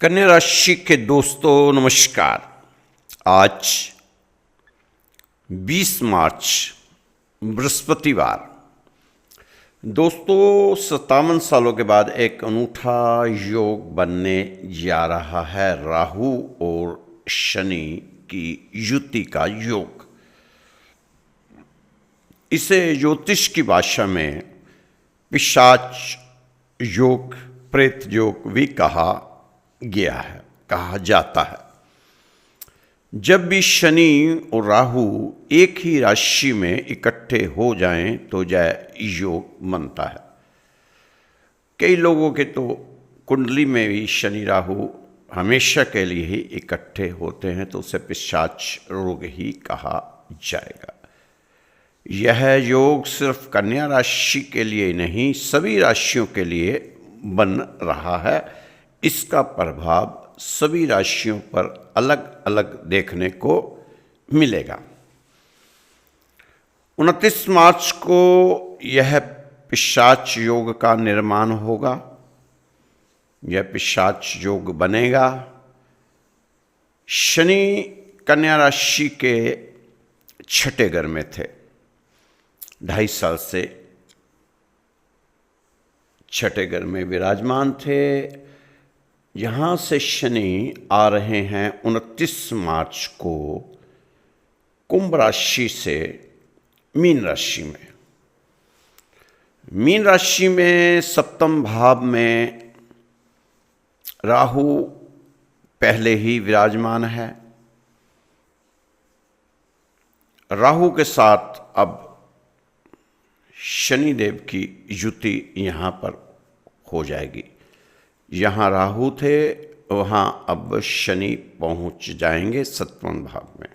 कन्या राशि के दोस्तों नमस्कार। आज 20 मार्च बृहस्पतिवार। दोस्तों 57 सालों के बाद एक अनूठा योग बनने जा रहा है, राहु और शनि की युति का योग। इसे ज्योतिष की भाषा में पिशाच योग, प्रेत योग भी कहा जाता है। जब भी शनि और राहु एक ही राशि में इकट्ठे हो जाएं तो जय योग बनता है। कई लोगों के तो कुंडली में भी शनि राहु हमेशा के लिए ही इकट्ठे होते हैं, तो उसे पिशाच रोग ही कहा जाएगा। यह योग सिर्फ कन्या राशि के लिए नहीं, सभी राशियों के लिए बन रहा है। इसका प्रभाव सभी राशियों पर अलग अलग देखने को मिलेगा। 29 मार्च को यह पिशाच योग का निर्माण होगा। यह पिशाच योग बनेगा। शनि कन्या राशि के छठे घर में थे, 2.5 साल से छठे घर में विराजमान थे। यहाँ से शनि आ रहे हैं 29 मार्च को कुंभ राशि से मीन राशि में। मीन राशि में सप्तम भाव में राहु पहले ही विराजमान है। राहु के साथ अब शनिदेव की युति यहाँ पर हो जाएगी। यहाँ राहु थे, वहाँ अब शनि पहुँच जाएंगे 7वें भाव में।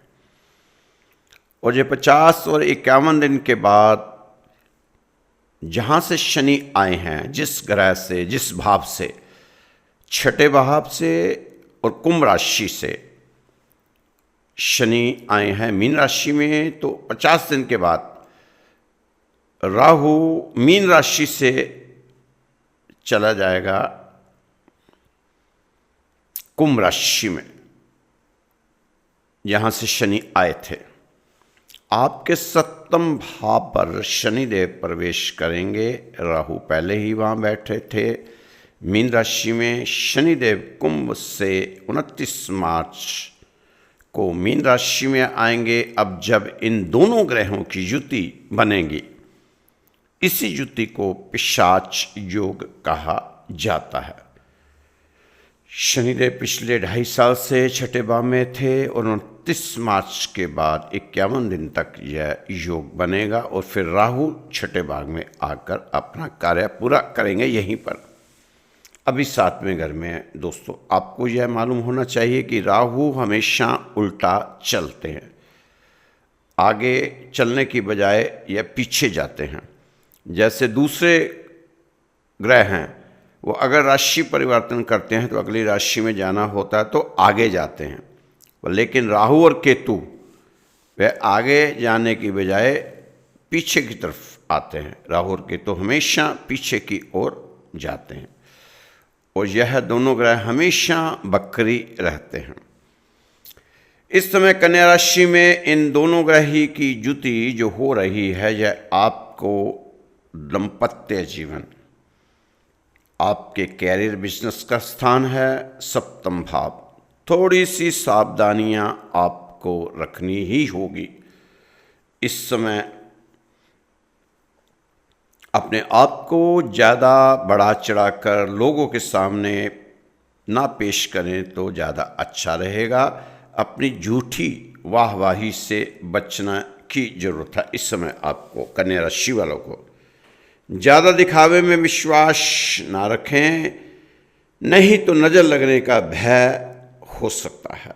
और ये 50 और 51 दिन के बाद जहाँ से शनि आए हैं, जिस ग्रह से, जिस भाव से, छठे भाव से और कुंभ राशि से शनि आए हैं मीन राशि में, तो 50 दिन के बाद राहु मीन राशि से चला जाएगा कुंभ राशि में, यहां से शनि आए थे। आपके 7वें भाव पर शनिदेव प्रवेश करेंगे। राहु पहले ही वहां बैठे थे मीन राशि में। शनिदेव कुंभ से 29 मार्च को मीन राशि में आएंगे। अब जब इन दोनों ग्रहों की युति बनेगी, इसी युति को पिशाच योग कहा जाता है। शनिदेव पिछले 2.5 साल से छठे भाव में थे और 29 मार्च के बाद 51 दिन तक यह योग बनेगा और फिर राहु छठे भाव में आकर अपना कार्य पूरा करेंगे यहीं पर। अभी 7वें घर में है। दोस्तों आपको यह मालूम होना चाहिए कि राहु हमेशा उल्टा चलते हैं, आगे चलने की बजाय यह पीछे जाते हैं। जैसे दूसरे ग्रह हैं, वो अगर राशि परिवर्तन करते हैं तो अगली राशि में जाना होता है तो आगे जाते हैं, लेकिन राहु और केतु वह आगे जाने की बजाय पीछे की तरफ आते हैं। राहु और केतु हमेशा पीछे की ओर जाते हैं और यह दोनों ग्रह हमेशा बकरी रहते हैं। इस समय कन्या राशि में इन दोनों ग्रह की युति जो हो रही है, यह आपको दाम्पत्य जीवन, आपके कैरियर बिजनेस का स्थान है 7वां भाव। थोड़ी सी सावधानियां आपको रखनी ही होगी। इस समय अपने आप को ज़्यादा बढ़ा चढ़ाकर लोगों के सामने ना पेश करें तो ज़्यादा अच्छा रहेगा। अपनी झूठी वाहवाही से बचना की जरूरत है। इस समय आपको कन्या राशि वालों को ज़्यादा दिखावे में विश्वास ना रखें, नहीं तो नज़र लगने का भय हो सकता है।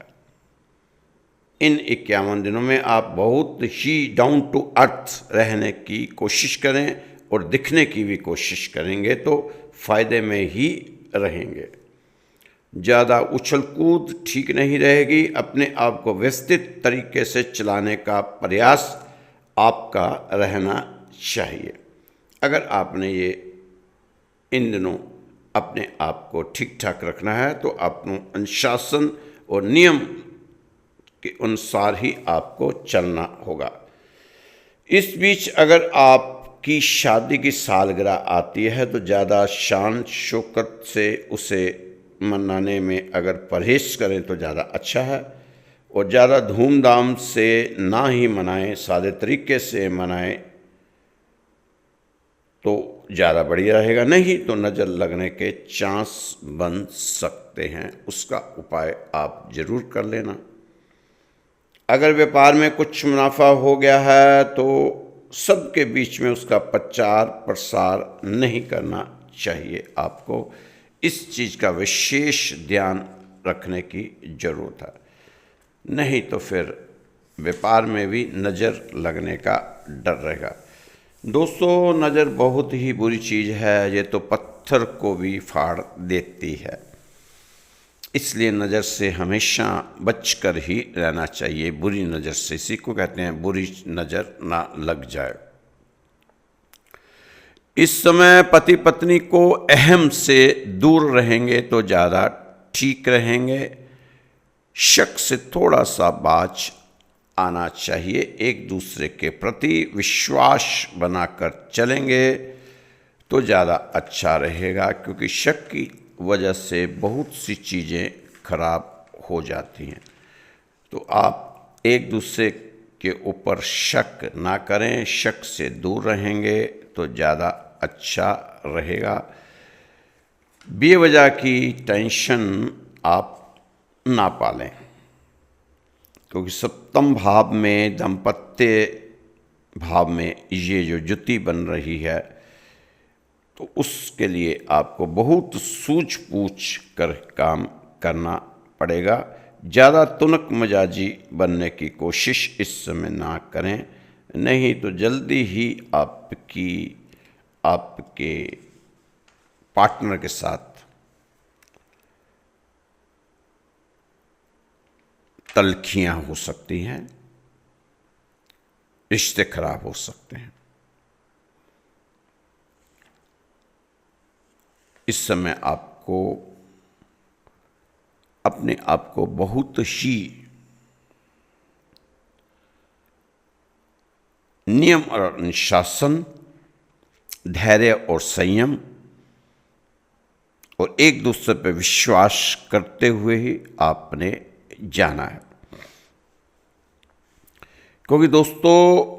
इन 51 दिनों में आप बहुत ही डाउन टू अर्थ रहने की कोशिश करें और दिखने की भी कोशिश करेंगे तो फायदे में ही रहेंगे। ज़्यादा उछल कूद ठीक नहीं रहेगी। अपने आप को व्यवस्थित तरीके से चलाने का प्रयास आपका रहना चाहिए। अगर आपने ये इन दिनों अपने आप को ठीक ठाक रखना है तो अपने अनुशासन और नियम के अनुसार ही आपको चलना होगा। इस बीच अगर आपकी शादी की सालगिरह आती है तो ज़्यादा शान शौकत से उसे मनाने में अगर परहेज करें तो ज़्यादा अच्छा है, और ज़्यादा धूमधाम से ना ही मनाएं, सादे तरीके से मनाएं तो ज़्यादा बढ़िया रहेगा। नहीं तो नज़र लगने के चांस बन सकते हैं, उसका उपाय आप ज़रूर कर लेना। अगर व्यापार में कुछ मुनाफा हो गया है तो सबके बीच में उसका प्रचार प्रसार नहीं करना चाहिए। आपको इस चीज़ का विशेष ध्यान रखने की ज़रूरत है, नहीं तो फिर व्यापार में भी नज़र लगने का डर रहेगा। दोस्तों, नज़र बहुत ही बुरी चीज़ है, ये तो पत्थर को भी फाड़ देती है, इसलिए नज़र से हमेशा बचकर ही रहना चाहिए। बुरी नज़र से, इसी को कहते हैं बुरी नज़र ना लग जाए। इस समय पति पत्नी को अहम से दूर रहेंगे तो ज़्यादा ठीक रहेंगे। शक से थोड़ा सा बाज आना चाहिए। एक दूसरे के प्रति विश्वास बनाकर चलेंगे तो ज़्यादा अच्छा रहेगा, क्योंकि शक की वजह से बहुत सी चीज़ें खराब हो जाती हैं। तो आप एक दूसरे के ऊपर शक ना करें, शक से दूर रहेंगे तो ज़्यादा अच्छा रहेगा। बेवजह की टेंशन आप ना पालें, क्योंकि सप्तम भाव में दाम्पत्य भाव में ये जो जुति बन रही है तो उसके लिए आपको बहुत सूझबूझ कर काम करना पड़ेगा। ज़्यादा तुनक मजाजी बनने की कोशिश इस समय ना करें, नहीं तो जल्दी ही आपके पार्टनर के साथ तलखियां हो सकती हैं, रिश्ते खराब हो सकते हैं। इस समय आपको अपने आप को बहुत ही नियम और अनुशासन, धैर्य और संयम और एक दूसरे पर विश्वास करते हुए ही आपने जाना है। क्योंकि दोस्तों,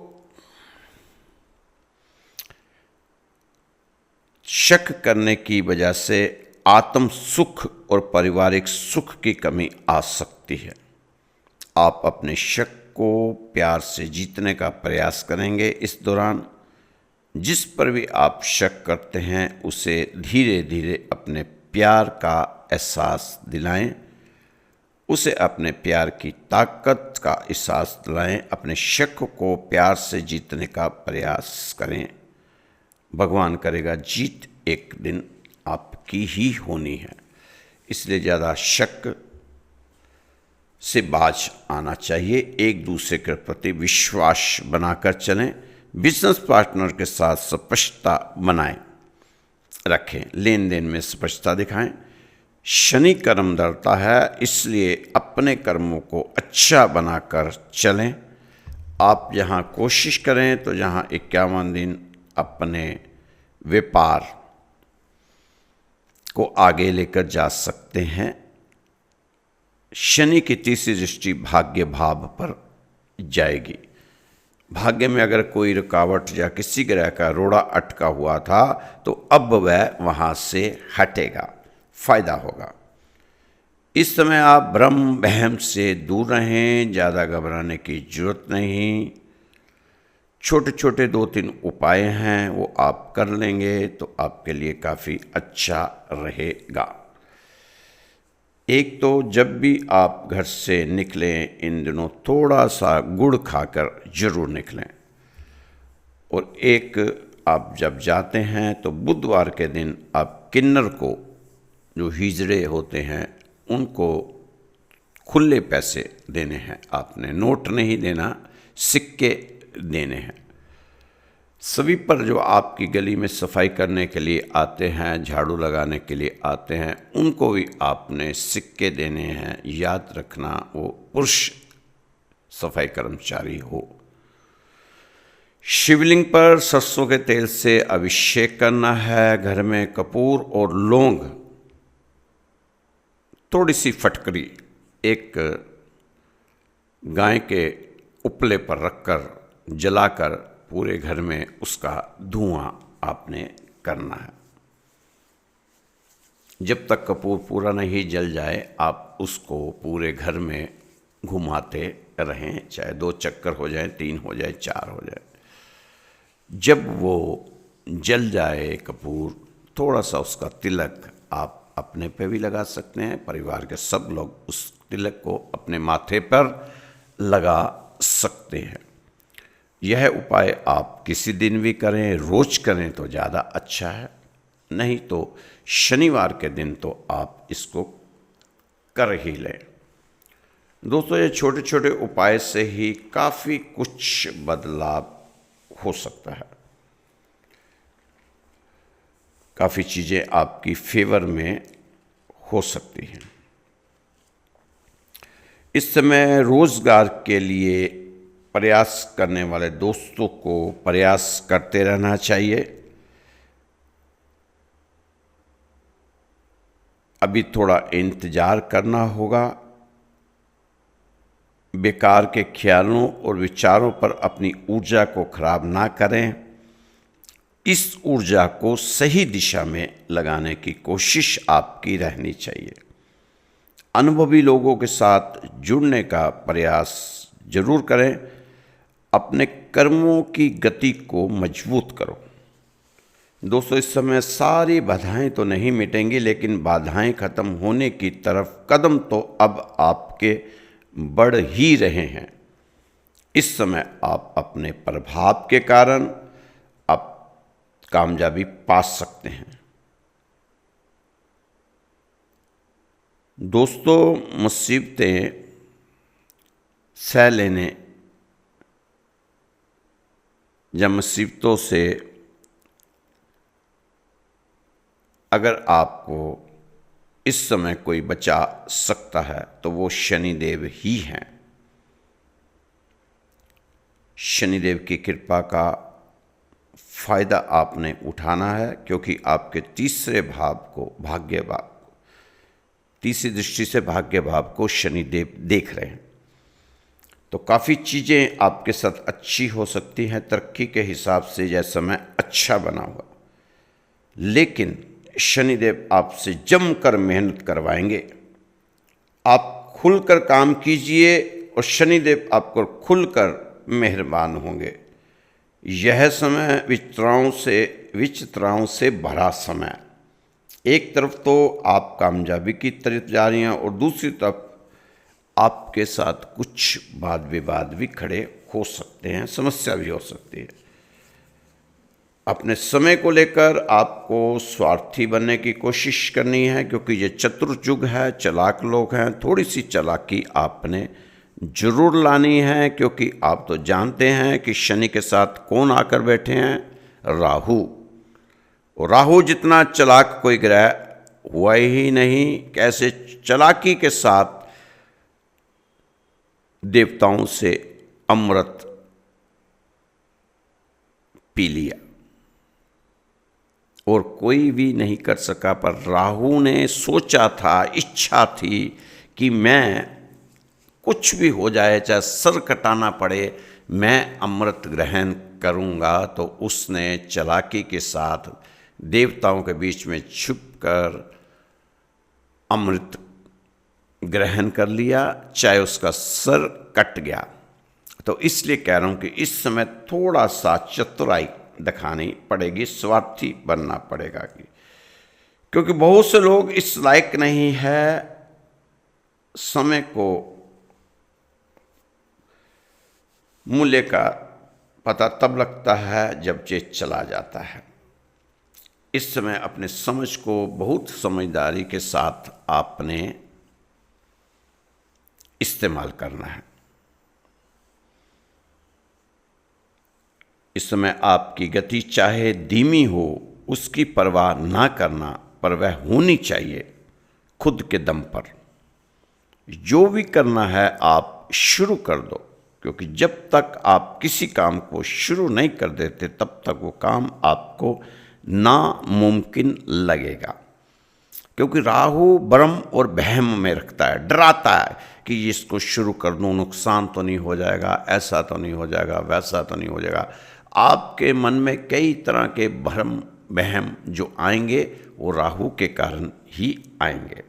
शक करने की वजह से आत्म सुख और पारिवारिक सुख की कमी आ सकती है। आप अपने शक को प्यार से जीतने का प्रयास करेंगे। इस दौरान जिस पर भी आप शक करते हैं उसे धीरे धीरे अपने प्यार का एहसास दिलाएं, उसे अपने प्यार की ताकत का एहसास दिलाएं। अपने शक को प्यार से जीतने का प्रयास करें। भगवान करेगा जीत एक दिन आपकी ही होनी है, इसलिए ज़्यादा शक से बाज आना चाहिए। एक दूसरे के प्रति विश्वास बनाकर चलें। बिजनेस पार्टनर के साथ स्पष्टता बनाएं रखें, लेन देन में स्पष्टता दिखाएं। शनि कर्म धरता है, इसलिए अपने कर्मों को अच्छा बनाकर चलें। आप जहां कोशिश करें तो जहां 51 दिन अपने व्यापार को आगे लेकर जा सकते हैं। शनि की तीसरी दृष्टि भाग्य भाव पर जाएगी। भाग्य में अगर कोई रुकावट या किसी ग्रह का रोड़ा अटका हुआ था तो अब वह वहां से हटेगा, फायदा होगा। इस समय आप भ्रम वहम से दूर रहें, ज़्यादा घबराने की जरूरत नहीं। छोटे छोटे 2-3 उपाय हैं, वो आप कर लेंगे तो आपके लिए काफ़ी अच्छा रहेगा। एक तो जब भी आप घर से निकलें इन दिनों थोड़ा सा गुड़ खाकर जरूर निकलें, और एक आप जब जाते हैं तो बुधवार के दिन आप किन्नर को, जो हिजड़े होते हैं, उनको खुले पैसे देने हैं। आपने नोट नहीं देना, सिक्के देने हैं। सभी पर जो आपकी गली में सफाई करने के लिए आते हैं, झाड़ू लगाने के लिए आते हैं, उनको भी आपने सिक्के देने हैं। याद रखना वो पुरुष सफाई कर्मचारी हो। शिवलिंग पर सरसों के तेल से अभिषेक करना है। घर में कपूर और लौंग, थोड़ी सी फटकरी एक गाय के उपले पर रखकर जलाकर पूरे घर में उसका धुआं आपने करना है। जब तक कपूर पूरा नहीं जल जाए आप उसको पूरे घर में घुमाते रहें, चाहे 2 चक्कर हो जाए, 3 हो जाए, 4 हो जाए। जब वो जल जाए कपूर, थोड़ा सा उसका तिलक आप अपने पे भी लगा सकते हैं। परिवार के सब लोग उस तिलक को अपने माथे पर लगा सकते हैं। यह उपाय आप किसी दिन भी करें, रोज करें तो ज़्यादा अच्छा है, नहीं तो शनिवार के दिन तो आप इसको कर ही लें। दोस्तों, ये छोटे छोटे उपाय से ही काफ़ी कुछ बदलाव हो सकता है। काफ़ी चीज़ें आपकी फेवर में हो सकती हैं। इस समय रोजगार के लिए प्रयास करने वाले दोस्तों को प्रयास करते रहना चाहिए। अभी थोड़ा इंतजार करना होगा। बेकार के ख्यालों और विचारों पर अपनी ऊर्जा को खराब ना करें। इस ऊर्जा को सही दिशा में लगाने की कोशिश आपकी रहनी चाहिए। अनुभवी लोगों के साथ जुड़ने का प्रयास जरूर करें। अपने कर्मों की गति को मजबूत करो। दोस्तों, इस समय सारी बाधाएं तो नहीं मिटेंगी, लेकिन बाधाएं खत्म होने की तरफ कदम तो अब आपके बढ़ ही रहे हैं। इस समय आप अपने प्रभाव के कारण आप कामयाबी पा सकते हैं। दोस्तों, मुसीबतें सह लेने या मुसीबतों से अगर आपको इस समय कोई बचा सकता है तो वो शनिदेव ही हैं। शनिदेव की कृपा का फायदा आपने उठाना है, क्योंकि आपके तीसरे भाव को, भाग्य भाव, तीसरी दृष्टि से भाग्य भाव को शनिदेव देख रहे हैं। तो काफ़ी चीज़ें आपके साथ अच्छी हो सकती हैं। तरक्की के हिसाब से यह समय अच्छा बना हुआ, लेकिन शनिदेव आपसे जमकर मेहनत करवाएंगे। आप खुलकर काम कीजिए और शनिदेव आपको खुलकर मेहरबान होंगे। यह समय विचित्राओं से भरा समय। एक तरफ तो आप कामयाबी की तरफ जा रही हैं और दूसरी तरफ आपके साथ कुछ वाद विवाद भी खड़े हो सकते हैं, समस्या भी हो सकती है। अपने समय को लेकर आपको स्वार्थी बनने की कोशिश करनी है, क्योंकि ये चतुर युग है, चालाक लोग हैं। थोड़ी सी चालाकी आपने जरूर लानी है, क्योंकि आप तो जानते हैं कि शनि के साथ कौन आकर बैठे हैं? राहु। और राहु जितना चालाक कोई ग्रह हुआ ही नहीं। कैसे चालाकी के साथ देवताओं से अमृत पी लिया और कोई भी नहीं कर सका। पर राहु ने सोचा था, इच्छा थी कि मैं कुछ भी हो जाए, चाहे सर कटाना पड़े, मैं अमृत ग्रहण करूंगा। तो उसने चालाकी के साथ देवताओं के बीच में छुपकर अमृत ग्रहण कर लिया, चाहे उसका सर कट गया। तो इसलिए कह रहा हूं कि इस समय थोड़ा सा चतुराई दिखानी पड़ेगी, स्वार्थी बनना पड़ेगा। क्योंकि बहुत से लोग इस लायक नहीं है। समय को मूल्य का पता तब लगता है जब चेत चला जाता है। इस समय अपने समझ को बहुत समझदारी के साथ आपने इस्तेमाल करना है। इस समय आपकी गति चाहे धीमी हो, उसकी परवाह ना करना, पर वह होनी चाहिए खुद के दम पर। जो भी करना है आप शुरू कर दो, क्योंकि जब तक आप किसी काम को शुरू नहीं कर देते तब तक वो काम आपको नामुमकिन लगेगा। क्योंकि राहु भ्रम और वहम में रखता है, डराता है कि इसको शुरू कर दूं, नुकसान तो नहीं हो जाएगा, ऐसा तो नहीं हो जाएगा, वैसा तो नहीं हो जाएगा। आपके मन में कई तरह के भ्रम वहम जो आएंगे वो राहु के कारण ही आएंगे।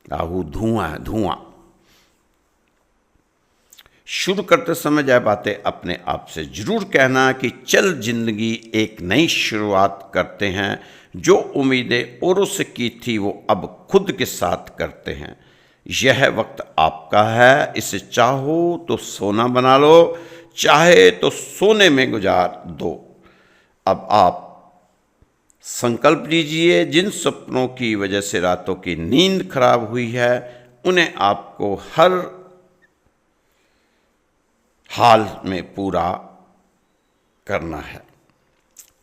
राहु धुआं है, धुआं। शुरू करते समय जब बातें अपने आप से जरूर कहना कि चल जिंदगी एक नई शुरुआत करते हैं, जो उम्मीदें औरों से की थी वो अब खुद के साथ करते हैं। यह वक्त आपका है, इसे चाहो तो सोना बना लो, चाहे तो सोने में गुजार दो। अब आप संकल्प लीजिए, जिन सपनों की वजह से रातों की नींद खराब हुई है उन्हें आपको हर हाल में पूरा करना है।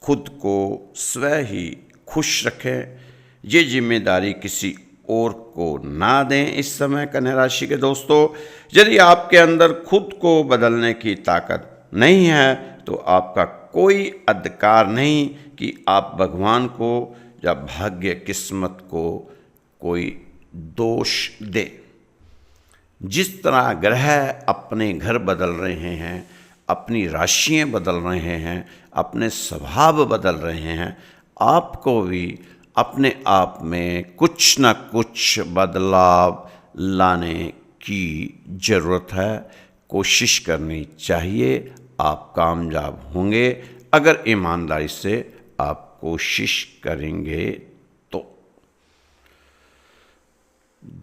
खुद को स्वयं ही खुश रखें, ये जिम्मेदारी किसी और को ना दें। इस समय कन्या राशि के दोस्तों, यदि आपके अंदर खुद को बदलने की ताकत नहीं है तो आपका कोई अधिकार नहीं कि आप भगवान को या भाग्य किस्मत को कोई दोष दे। जिस तरह ग्रह अपने घर बदल रहे हैं, अपनी राशियां बदल रहे हैं, अपने स्वभाव बदल रहे हैं, आपको भी अपने आप में कुछ न कुछ बदलाव लाने की ज़रूरत है। कोशिश करनी चाहिए, आप कामयाब होंगे अगर ईमानदारी से आप कोशिश करेंगे तो।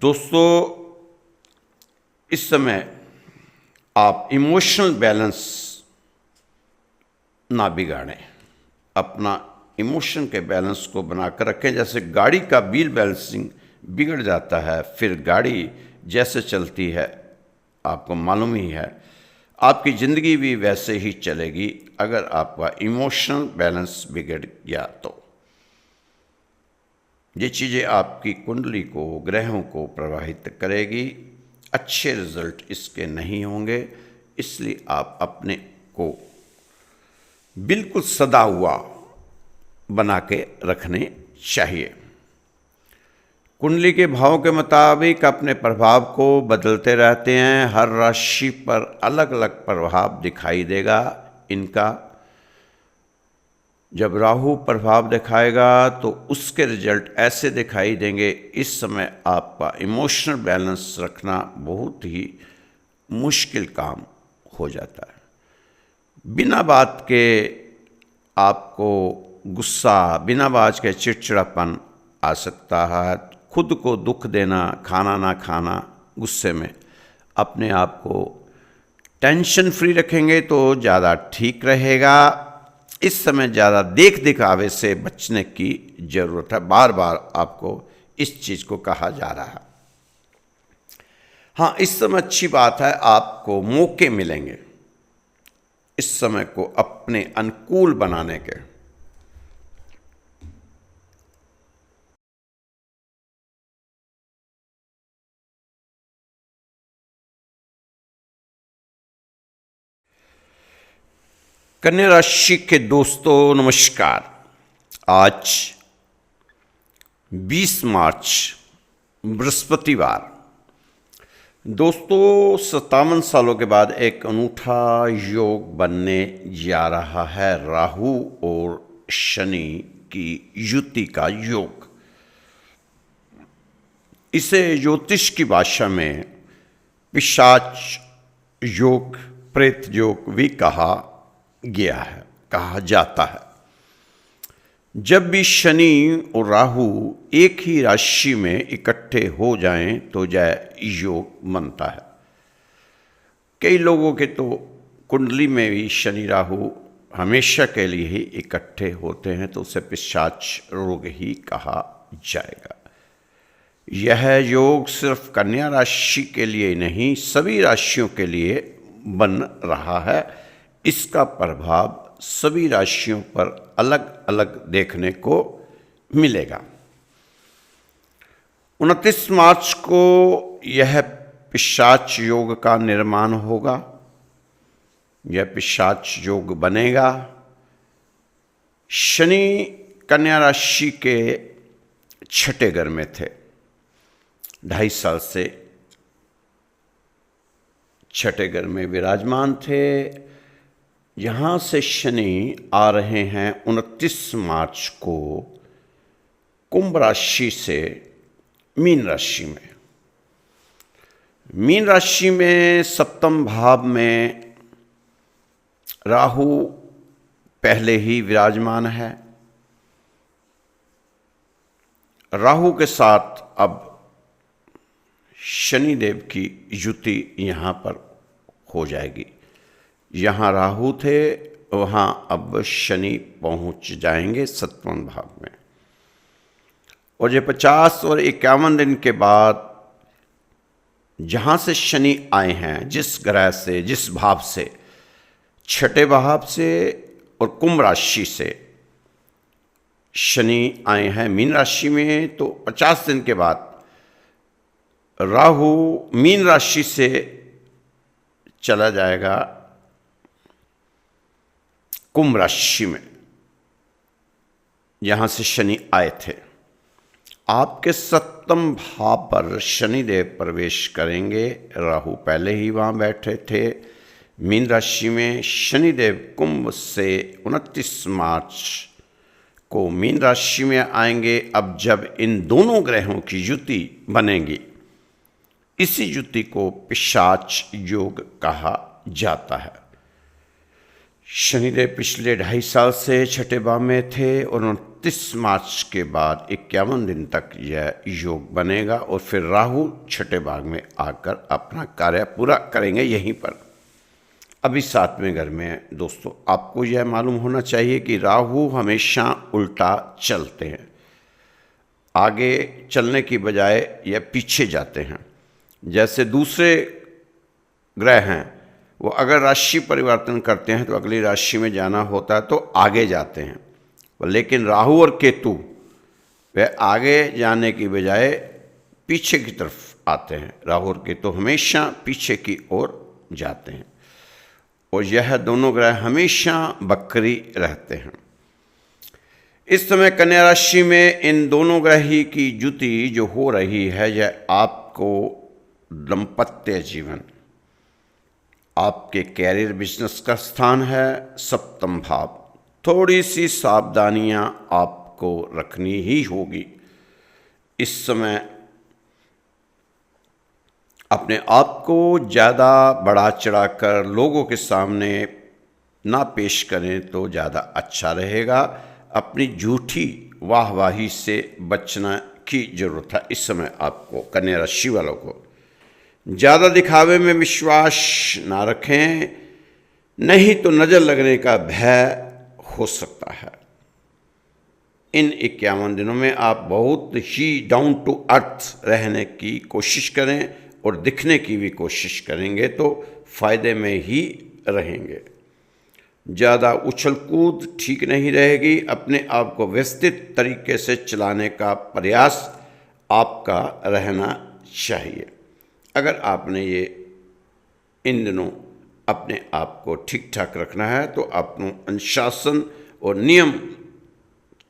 दोस्तों, इस समय आप इमोशनल बैलेंस ना बिगाड़ें, अपना इमोशन के बैलेंस को बनाकर रखें। जैसे गाड़ी का व्हील बैलेंसिंग बिगड़ जाता है, फिर गाड़ी जैसे चलती है आपको मालूम ही है, आपकी ज़िंदगी भी वैसे ही चलेगी अगर आपका इमोशनल बैलेंस बिगड़ गया तो। ये चीज़ें आपकी कुंडली को, ग्रहों को प्रभावित करेगी, अच्छे रिजल्ट इसके नहीं होंगे। इसलिए आप अपने को बिल्कुल सदा हुआ बना के रखने चाहिए। कुंडली के भाव के मुताबिक अपने प्रभाव को बदलते रहते हैं। हर राशि पर अलग अलग प्रभाव दिखाई देगा इनका। जब राहु प्रभाव दिखाएगा तो उसके रिजल्ट ऐसे दिखाई देंगे। इस समय आपका इमोशनल बैलेंस रखना बहुत ही मुश्किल काम हो जाता है। बिना बात के आपको गुस्सा, बिना बात के चिड़चिड़ापन आ सकता है। खुद को दुख देना, खाना ना खाना, गुस्से में अपने आप को टेंशन फ्री रखेंगे तो ज़्यादा ठीक रहेगा। इस समय ज़्यादा देख दिखावे से बचने की ज़रूरत है। बार बार आपको इस चीज़ को कहा जा रहा है। हाँ, इस समय अच्छी बात है, आपको मौके मिलेंगे इस समय को अपने अनुकूल बनाने के। कन्या राशि के दोस्तों नमस्कार। आज 20 मार्च बृहस्पतिवार। दोस्तों, 57 सालों के बाद एक अनूठा योग बनने जा रहा है। राहु और शनि की युति का योग। इसे ज्योतिष की भाषा में पिशाच योग, प्रेत योग भी कहा गया है, कहा जाता है। जब भी शनि और राहु एक ही राशि में इकट्ठे हो जाएं तो जय योग बनता है। कई लोगों के तो कुंडली में भी शनि राहु हमेशा के लिए ही इकट्ठे होते हैं, तो उसे पिशाच रोग ही कहा जाएगा। यह योग सिर्फ कन्या राशि के लिए नहीं, सभी राशियों के लिए बन रहा है। इसका प्रभाव सभी राशियों पर अलग अलग देखने को मिलेगा। 29 मार्च को यह पिशाच योग का निर्माण होगा, यह पिशाच योग बनेगा। शनि कन्या राशि के छठे घर में थे, 2.5 साल से छठे घर में विराजमान थे। यहाँ से शनि आ रहे हैं 29 मार्च को कुंभ राशि से मीन राशि में। मीन राशि में सप्तम भाव में राहु पहले ही विराजमान है। राहु के साथ अब शनिदेव की युति यहाँ पर हो जाएगी। यहाँ राहु थे, वहाँ अब शनि पहुँच जाएंगे 7वें भाव में। और ये 50 और 51 दिन के बाद जहाँ से शनि आए हैं, जिस ग्रह से, जिस भाव से, छठे भाव से और कुंभ राशि से शनि आए हैं मीन राशि में, तो 50 दिन के बाद राहु मीन राशि से चला जाएगा कुंभ राशि में, यहां से शनि आए थे। आपके 7वें भाव पर शनिदेव प्रवेश करेंगे। राहु पहले ही वहां बैठे थे मीन राशि में। शनिदेव कुंभ से 29 मार्च को मीन राशि में आएंगे। अब जब इन दोनों ग्रहों की युति बनेगी, इसी युति को पिशाच योग कहा जाता है। शनिदेव पिछले 2.5 साल से छठे भाव में थे और 29 मार्च के बाद 51 दिन तक यह योग बनेगा और फिर राहु छठे भाव में आकर अपना कार्य पूरा करेंगे यहीं पर। अभी 7वें घर में है। दोस्तों, आपको यह मालूम होना चाहिए कि राहु हमेशा उल्टा चलते हैं, आगे चलने की बजाय यह पीछे जाते हैं। जैसे दूसरे ग्रह हैं, वो अगर राशि परिवर्तन करते हैं तो अगली राशि में जाना होता है तो आगे जाते हैं, लेकिन राहु और केतु वे आगे जाने की बजाय पीछे की तरफ आते हैं। राहु और केतु हमेशा पीछे की ओर जाते हैं और यह दोनों ग्रह हमेशा बकरी रहते हैं। इस समय कन्या राशि में इन दोनों ग्रह की युति जो हो रही है, यह आपको दाम्पत्य जीवन, आपके कैरियर बिजनेस का स्थान है 7वां भाव। थोड़ी सी सावधानियां आपको रखनी ही होगी। इस समय अपने आप को ज़्यादा बढ़ा चढ़ाकर लोगों के सामने ना पेश करें तो ज़्यादा अच्छा रहेगा। अपनी झूठी वाहवाही से बचना की ज़रूरत है। इस समय आपको कन्या राशि वालों को ज़्यादा दिखावे में विश्वास ना रखें, नहीं तो नज़र लगने का भय हो सकता है। इन 51 दिनों में आप बहुत ही डाउन टू अर्थ रहने की कोशिश करें और दिखने की भी कोशिश करेंगे तो फायदे में ही रहेंगे। ज़्यादा उछल कूद ठीक नहीं रहेगी। अपने आप को व्यवस्थित तरीके से चलाने का प्रयास आपका रहना चाहिए। अगर आपने ये इन दिनों अपने आप को ठीक ठाक रखना है तो अपने अनुशासन और नियम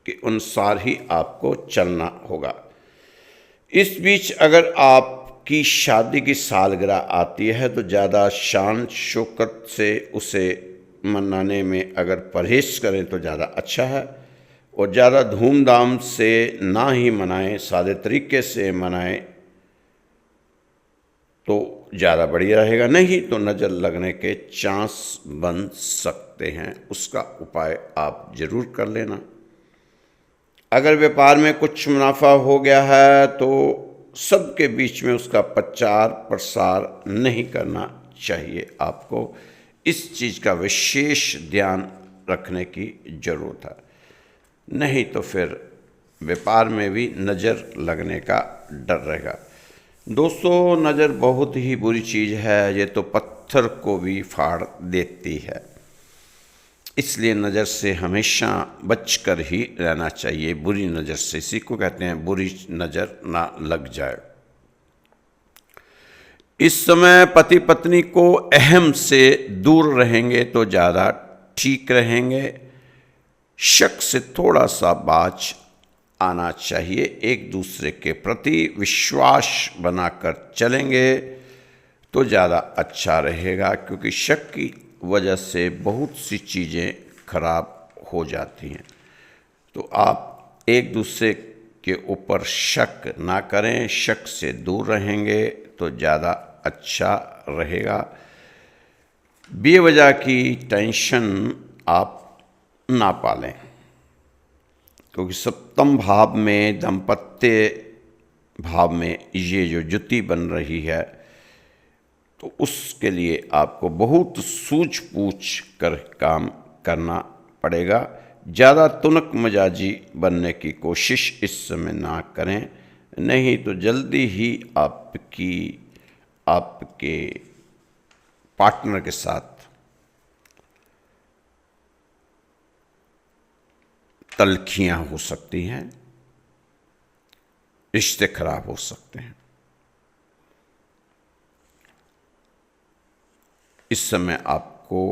के अनुसार ही आपको चलना होगा। इस बीच अगर आपकी शादी की सालगिरह आती है तो ज़्यादा शान शौकत से उसे मनाने में अगर परहेज करें तो ज़्यादा अच्छा है और ज़्यादा धूमधाम से ना ही मनाएं, सादे तरीके से मनाएं तो ज़्यादा बढ़िया रहेगा। नहीं तो नज़र लगने के चांस बन सकते हैं, उसका उपाय आप ज़रूर कर लेना। अगर व्यापार में कुछ मुनाफा हो गया है तो सबके बीच में उसका प्रचार प्रसार नहीं करना चाहिए। आपको इस चीज़ का विशेष ध्यान रखने की ज़रूरत है, नहीं तो फिर व्यापार में भी नज़र लगने का डर रहेगा। दोस्तों, नज़र बहुत ही बुरी चीज़ है, ये तो पत्थर को भी फाड़ देती है। इसलिए नज़र से हमेशा बचकर ही रहना चाहिए, बुरी नज़र से। इसी को कहते हैं बुरी नज़र ना लग जाए। इस समय पति पत्नी को अहम से दूर रहेंगे तो ज़्यादा ठीक रहेंगे। शक से थोड़ा सा बाज आना चाहिए। एक दूसरे के प्रति विश्वास बनाकर चलेंगे तो ज़्यादा अच्छा रहेगा, क्योंकि शक की वजह से बहुत सी चीज़ें खराब हो जाती हैं। तो आप एक दूसरे के ऊपर शक ना करें, शक से दूर रहेंगे तो ज़्यादा अच्छा रहेगा। बेवजह की टेंशन आप ना पालें, क्योंकि सप्तम भाव में, दाम्पत्य भाव में ये जो जुति बन रही है, तो उसके लिए आपको बहुत सूझबूझ कर काम करना पड़ेगा। ज़्यादा तुनक मजाजी बनने की कोशिश इस समय ना करें, नहीं तो जल्दी ही आपके पार्टनर के साथ तलखियां हो सकती हैं, रिश्ते खराब हो सकते हैं। इस समय आपको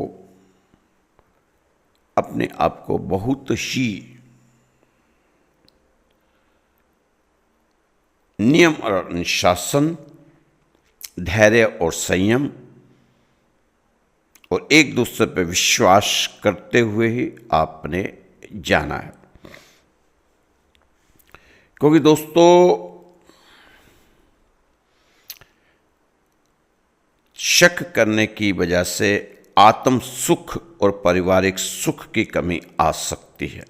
अपने आप को बहुत ही नियम और अनुशासन, धैर्य और संयम और एक दूसरे पर विश्वास करते हुए ही आपने जाना है। क्योंकि दोस्तों, शक करने की वजह से आत्म सुख और पारिवारिक सुख की कमी आ सकती है।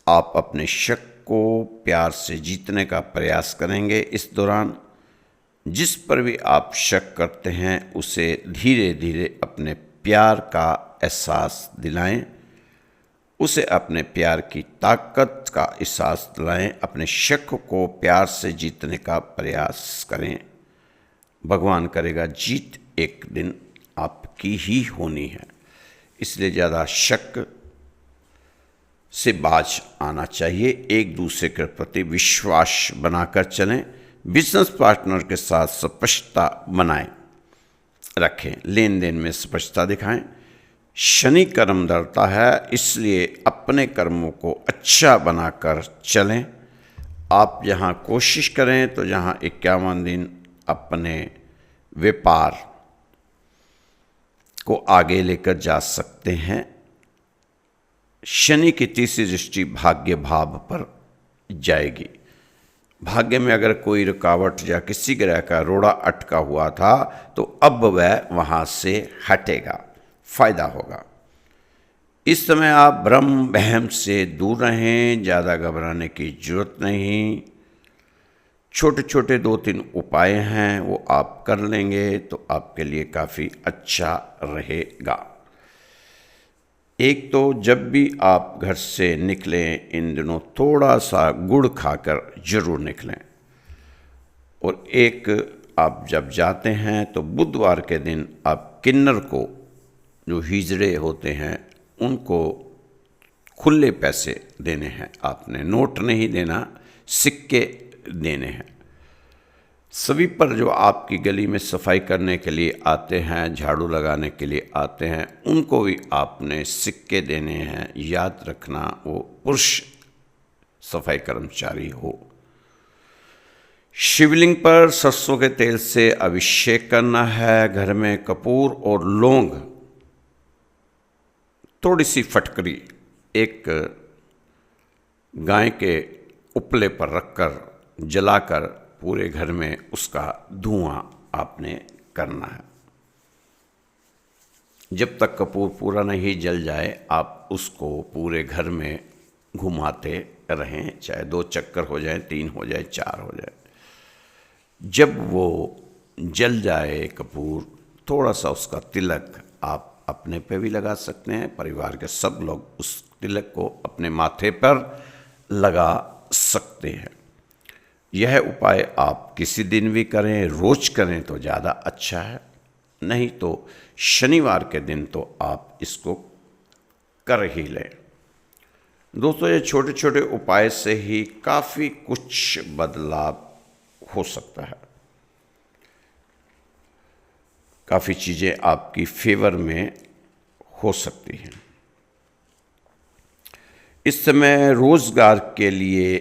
आप अपने शक को प्यार से जीतने का प्रयास करेंगे। इस दौरान जिस पर भी आप शक करते हैं उसे धीरे धीरे अपने प्यार का एहसास दिलाएं, उसे अपने प्यार की ताकत का एहसास दिलाएं। अपने शक को प्यार से जीतने का प्रयास करें। भगवान करेगा जीत एक दिन आपकी ही होनी है। इसलिए ज़्यादा शक से बाज आना चाहिए। एक दूसरे के प्रति विश्वास बनाकर चलें। बिजनेस पार्टनर के साथ स्पष्टता बनाएं रखें, लेन देन में स्पष्टता दिखाएं। शनि कर्म धरता है, इसलिए अपने कर्मों को अच्छा बनाकर चलें। आप यहाँ कोशिश करें तो यहाँ 51 दिन अपने व्यापार को आगे लेकर जा सकते हैं। शनि की तीसरी दृष्टि भाग्य भाव पर जाएगी। भाग्य में अगर कोई रुकावट या किसी ग्रह का रोड़ा अटका हुआ था तो अब वह वहाँ से हटेगा, फायदा होगा। इस समय आप भ्रम वहम से दूर रहें, ज़्यादा घबराने की जरूरत नहीं। छोटे छोटे 2-3 उपाय हैं, वो आप कर लेंगे तो आपके लिए काफ़ी अच्छा रहेगा। एक तो जब भी आप घर से निकलें, इन दिनों थोड़ा सा गुड़ खाकर जरूर निकलें। और एक, आप जब जाते हैं तो बुधवार के दिन आप किन्नर को, जो हिजड़े होते हैं, उनको खुले पैसे देने हैं। आपने नोट नहीं देना, सिक्के देने हैं। सभी पर जो आपकी गली में सफाई करने के लिए आते हैं, झाड़ू लगाने के लिए आते हैं, उनको भी आपने सिक्के देने हैं। याद रखना वो पुरुष सफाई कर्मचारी हो। शिवलिंग पर सरसों के तेल से अभिषेक करना है। घर में कपूर और लौंग, थोड़ी सी फटकरी एक गाय के उपले पर रखकर जलाकर पूरे घर में उसका धुआं आपने करना है। जब तक कपूर पूरा नहीं जल जाए आप उसको पूरे घर में घुमाते रहें, चाहे 2 चक्कर हो जाए, 3 हो जाए, 4 हो जाए। जब वो जल जाए कपूर, थोड़ा सा उसका तिलक आप अपने पे भी लगा सकते हैं। परिवार के सब लोग उस तिलक को अपने माथे पर लगा सकते हैं। यह उपाय आप किसी दिन भी करें, रोज करें तो ज़्यादा अच्छा है। नहीं तो शनिवार के दिन तो आप इसको कर ही लें। दोस्तों, ये छोटे छोटे उपाय से ही काफ़ी कुछ बदलाव हो सकता है, काफ़ी चीज़ें आपकी फेवर में हो सकती हैं। इस समय रोज़गार के लिए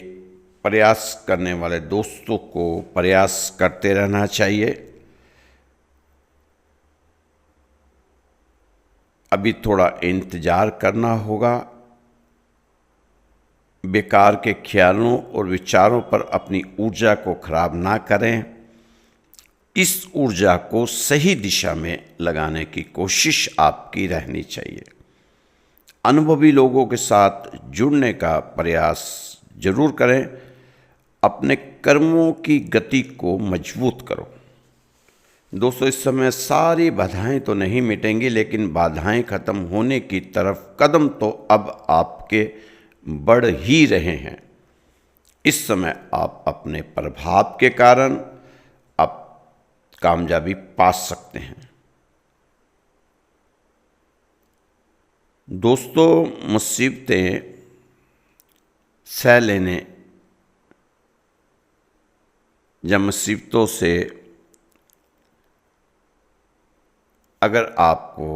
प्रयास करने वाले दोस्तों को प्रयास करते रहना चाहिए। अभी थोड़ा इंतज़ार करना होगा। बेकार के ख्यालों और विचारों पर अपनी ऊर्जा को खराब ना करें। इस ऊर्जा को सही दिशा में लगाने की कोशिश आपकी रहनी चाहिए। अनुभवी लोगों के साथ जुड़ने का प्रयास जरूर करें। अपने कर्मों की गति को मजबूत करो। दोस्तों, इस समय सारी बाधाएं तो नहीं मिटेंगी, लेकिन बाधाएं खत्म होने की तरफ कदम तो अब आपके बढ़ ही रहे हैं। इस समय आप अपने प्रभाव के कारण आप कामयाबी पा सकते हैं। दोस्तों, मुसीबतें सह लेने या मुसीबतों से अगर आपको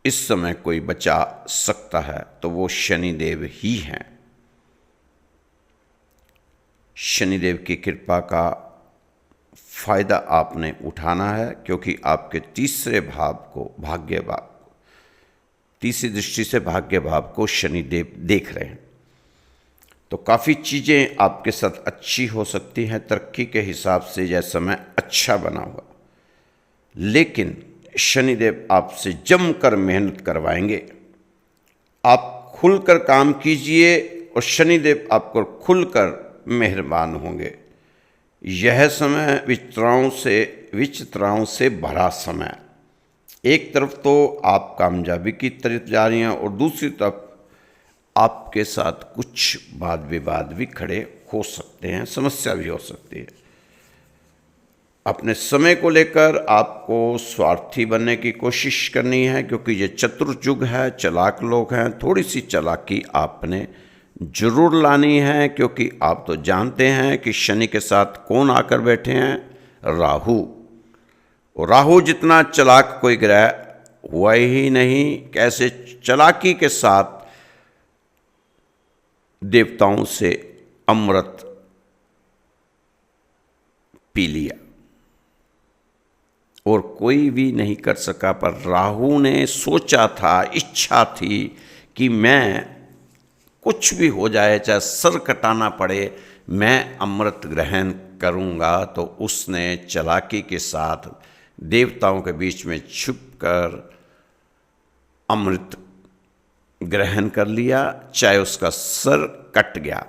इस समय कोई बचा सकता है तो वो शनिदेव ही हैं। शनिदेव की कृपा का फायदा आपने उठाना है, क्योंकि आपके तीसरे भाव को, भाग्य भाव, तीसरी दृष्टि से भाग्य भाव को शनिदेव देख रहे हैं। तो काफ़ी चीज़ें आपके साथ अच्छी हो सकती हैं। तरक्की के हिसाब से यह समय अच्छा बना हुआ, लेकिन शनिदेव आपसे जमकर मेहनत करवाएंगे। आप खुलकर काम कीजिए और शनिदेव आपको खुलकर मेहरबान होंगे। यह समय विचित्राओं से भरा समय। एक तरफ तो आप कामयाबी की तरफ जा रही हैं और दूसरी तरफ आपके साथ कुछ वाद विवाद भी खड़े हो सकते हैं, समस्या भी हो सकती है। अपने समय को लेकर आपको स्वार्थी बनने की कोशिश करनी है, क्योंकि ये चतुर युग है, चालाक लोग हैं। थोड़ी सी चालाकी आपने जरूर लानी है, क्योंकि आप तो जानते हैं कि शनि के साथ कौन आकर बैठे हैं? राहु। और राहु जितना चालाक कोई ग्रह हुआ ही नहीं। कैसे चालाकी के साथ देवताओं से अमृत पी लिया और कोई भी नहीं कर सका। पर राहु ने सोचा था, इच्छा थी कि मैं कुछ भी हो जाए, चाहे सर कटाना पड़े, मैं अमृत ग्रहण करूंगा। तो उसने चालाकी के साथ देवताओं के बीच में छुपकर अमृत ग्रहण कर लिया, चाहे उसका सर कट गया।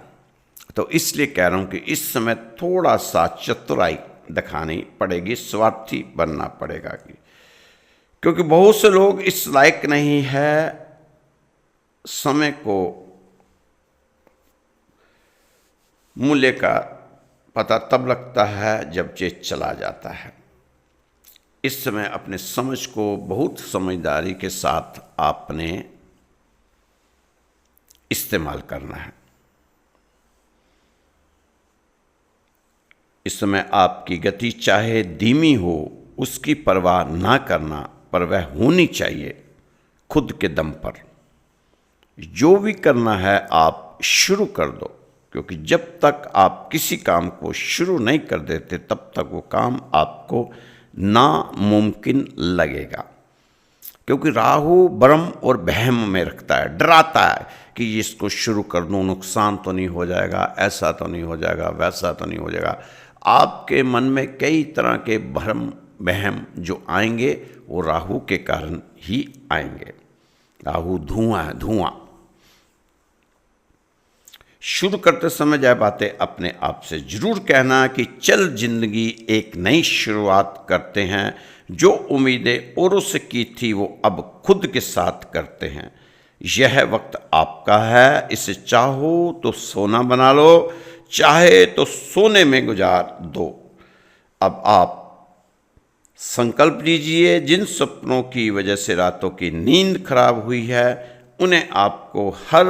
तो इसलिए कह रहा हूं कि इस समय थोड़ा सा चतुराई दिखानी पड़ेगी, स्वार्थी बनना पड़ेगा। क्योंकि बहुत से लोग इस लायक नहीं है। समय को मूल्य का पता तब लगता है जब ये चला जाता है। इस समय अपने समझ को बहुत समझदारी के साथ आपने इस्तेमाल करना है। इस समय आपकी गति चाहे धीमी हो, उसकी परवाह ना करना, पर वह होनी चाहिए खुद के दम पर। जो भी करना है आप शुरू कर दो, क्योंकि जब तक आप किसी काम को शुरू नहीं कर देते तब तक वो काम आपको नामुमकिन लगेगा। क्योंकि राहु भ्रम और वहम में रखता है, डराता है कि इसको शुरू कर दूं, नुकसान तो नहीं हो जाएगा, ऐसा तो नहीं हो जाएगा, वैसा तो नहीं हो जाएगा। आपके मन में कई तरह के भ्रम वहम जो आएंगे वो राहु के कारण ही आएंगे। राहु धुआं है, धुआं। शुरू करते समय यह बातें अपने आप से जरूर कहना कि चल जिंदगी एक नई शुरुआत करते हैं। जो उम्मीदें औरों से की थी वो अब खुद के साथ करते हैं। यह वक्त आपका है, इसे चाहो तो सोना बना लो, चाहे तो सोने में गुजार दो। अब आप संकल्प लीजिए, जिन सपनों की वजह से रातों की नींद खराब हुई है उन्हें आपको हर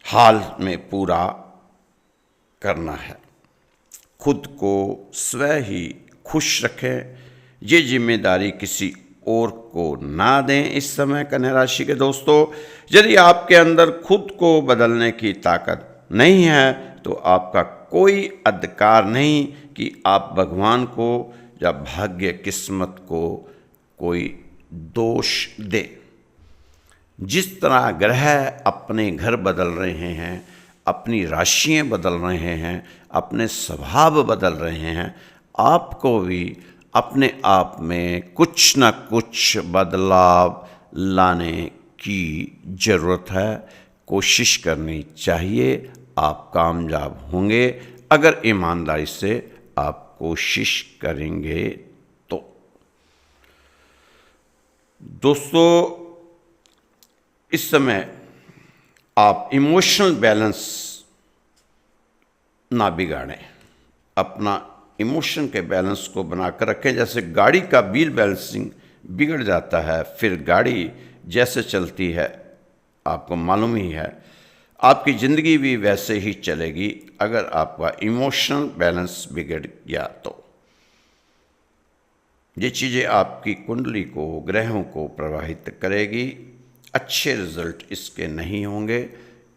हाल में पूरा करना है। खुद को स्वयं ही खुश रखें, ये जिम्मेदारी किसी और को ना दें। इस समय कन्या राशि के दोस्तों, यदि आपके अंदर खुद को बदलने की ताकत नहीं है तो आपका कोई अधिकार नहीं कि आप भगवान को या भाग्य किस्मत को कोई दोष दे। जिस तरह ग्रह अपने घर बदल रहे हैं, अपनी राशियां बदल रहे हैं, अपने स्वभाव बदल रहे हैं, आपको भी अपने आप में कुछ न कुछ बदलाव लाने की ज़रूरत है। कोशिश करनी चाहिए, आप कामयाब होंगे अगर ईमानदारी से आप कोशिश करेंगे तो। दोस्तों, इस समय आप इमोशनल बैलेंस ना बिगाड़ें, अपना इमोशन के बैलेंस को बनाकर रखें। जैसे गाड़ी का व्हील बैलेंसिंग बिगड़ जाता है, फिर गाड़ी जैसे चलती है आपको मालूम ही है, आपकी ज़िंदगी भी वैसे ही चलेगी अगर आपका इमोशनल बैलेंस बिगड़ गया तो। ये चीज़ें आपकी कुंडली को, ग्रहों को प्रभावित करेगी, अच्छे रिजल्ट इसके नहीं होंगे।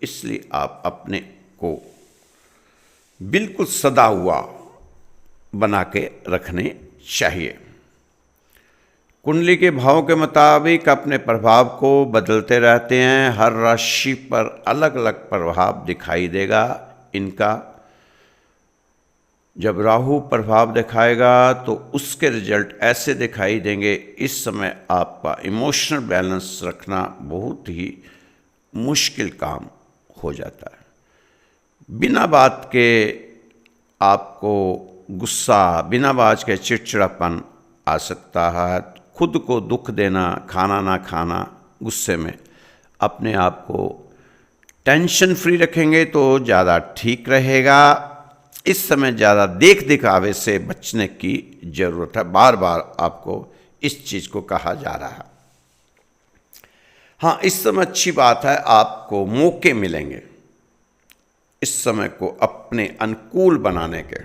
इसलिए आप अपने को बिल्कुल सदा हुआ बना के रखने चाहिए। कुंडली के भाव के मुताबिक अपने प्रभाव को बदलते रहते हैं। हर राशि पर अलग अलग प्रभाव दिखाई देगा इनका। जब राहु प्रभाव दिखाएगा तो उसके रिजल्ट ऐसे दिखाई देंगे। इस समय आपका इमोशनल बैलेंस रखना बहुत ही मुश्किल काम हो जाता है। बिना बात के आपको गुस्सा, बिना बात के चिड़चिड़ापन आ सकता है। खुद को दुख देना, खाना ना खाना, गुस्से में अपने आप को टेंशन फ्री रखेंगे तो ज़्यादा ठीक रहेगा। इस समय ज़्यादा देख दिखावे से बचने की ज़रूरत है। बार बार आपको इस चीज़ को कहा जा रहा है। हाँ, इस समय अच्छी बात है, आपको मौके मिलेंगे इस समय को अपने अनुकूल बनाने के।